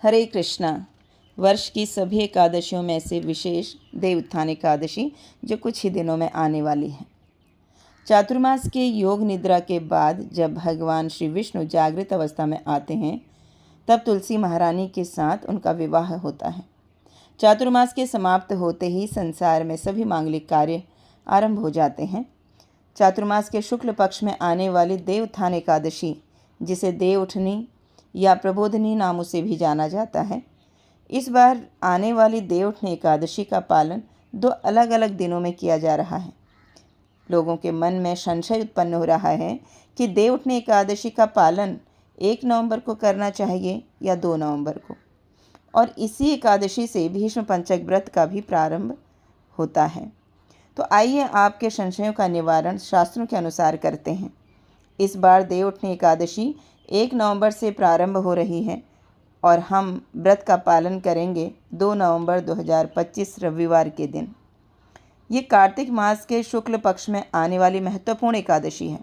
हरे कृष्णा। वर्ष की सभी एकादशियों में से विशेष देव उत्थान एकादशी जो कुछ ही दिनों में आने वाली है। चातुर्मास के योग निद्रा के बाद जब भगवान श्री विष्णु जागृत अवस्था में आते हैं तब तुलसी महारानी के साथ उनका विवाह होता है। चातुर्मास के समाप्त होते ही संसार में सभी मांगलिक कार्य आरंभ हो जाते हैं। चातुर्मास के शुक्ल पक्ष में आने वाली देव उत्थान एकादशी, जिसे देव उठनी या प्रबोधनी नामों से भी जाना जाता है, इस बार आने वाली देव उठनी एकादशी का पालन 2 अलग अलग दिनों में किया जा रहा है। लोगों के मन में संशय उत्पन्न हो रहा है कि देव उठनी एकादशी का पालन 1 नवंबर को करना चाहिए या 2 नवंबर को, और इसी एकादशी से भीष्म पंचक व्रत का भी प्रारंभ होता है। तो आइए आपके संशयों का निवारण शास्त्रों के अनुसार करते हैं। इस बार देव उठनी एकादशी 1 नवंबर से प्रारंभ हो रही है और हम व्रत का पालन करेंगे 2 नवंबर 2025 रविवार के दिन। ये कार्तिक मास के शुक्ल पक्ष में आने वाली महत्वपूर्ण एकादशी है।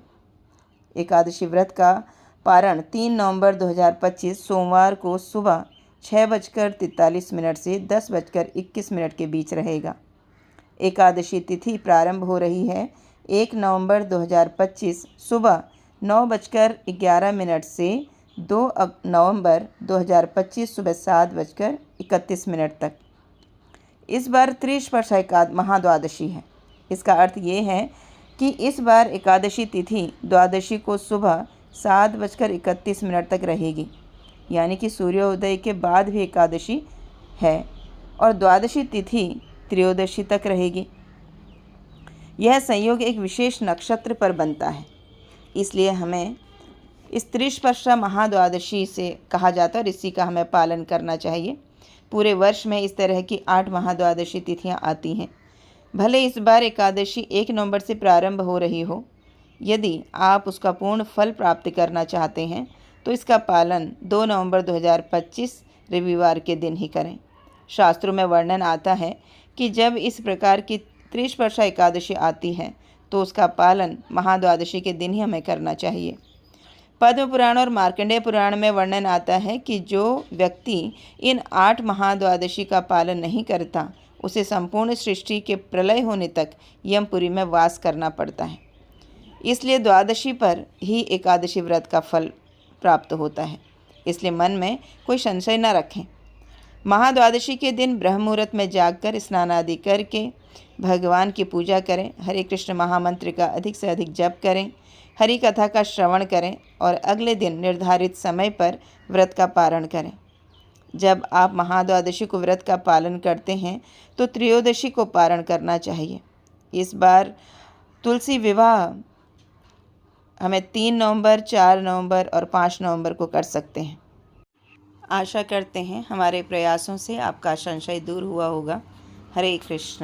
एकादशी व्रत का पारण 3 नवंबर 2025 सोमवार को सुबह 6:43 से 10:21 के बीच रहेगा। एकादशी तिथि प्रारंभ हो रही है 1 नवंबर 2025 सुबह 9:11 से 2 नवंबर 2025 सुबह 7:31 तक। इस बार त्रिस्पर्शा महाद्वादशी है। इसका अर्थ ये है कि इस बार एकादशी तिथि द्वादशी को सुबह 7:31 तक रहेगी, यानी कि सूर्योदय के बाद भी एकादशी है, और द्वादशी तिथि त्रयोदशी तक रहेगी। यह संयोग एक विशेष नक्षत्र पर बनता है, इसलिए हमें इस त्रिस्पर्शा महाद्वादशी से कहा जाता है और इसी का हमें पालन करना चाहिए। पूरे वर्ष में इस तरह की 8 महाद्वादशी तिथियां आती हैं। भले इस बार एकादशी 1 नवंबर से प्रारंभ हो रही हो, यदि आप उसका पूर्ण फल प्राप्त करना चाहते हैं तो इसका पालन 2 नवंबर 2025 रविवार के दिन ही करें। शास्त्रों में वर्णन आता है कि जब इस प्रकार की त्रिस्पर्शा एकादशी आती है तो उसका पालन महाद्वादशी के दिन ही हमें करना चाहिए। पद्म पुराण और मार्कंडेय पुराण में वर्णन आता है कि जो व्यक्ति इन 8 महाद्वादशी का पालन नहीं करता उसे संपूर्ण सृष्टि के प्रलय होने तक यमपुरी में वास करना पड़ता है। इसलिए द्वादशी पर ही एकादशी व्रत का फल प्राप्त होता है। इसलिए मन में कोई संशय न रखें। महाद्वादशी के दिन ब्रह्म मुहूर्त में जागकर स्नान आदि करके भगवान की पूजा करें, हरे कृष्ण महामंत्र का अधिक से अधिक जप करें, हरि कथा का श्रवण करें और अगले दिन निर्धारित समय पर व्रत का पारण करें। जब आप महाद्वादशी को व्रत का पालन करते हैं तो त्रयोदशी को पारण करना चाहिए। इस बार तुलसी विवाह हमें 3 नवंबर, 4 नवंबर और 5 नवंबर को कर सकते हैं। आशा करते हैं हमारे प्रयासों से आपका संशय दूर हुआ होगा। हरे कृष्ण।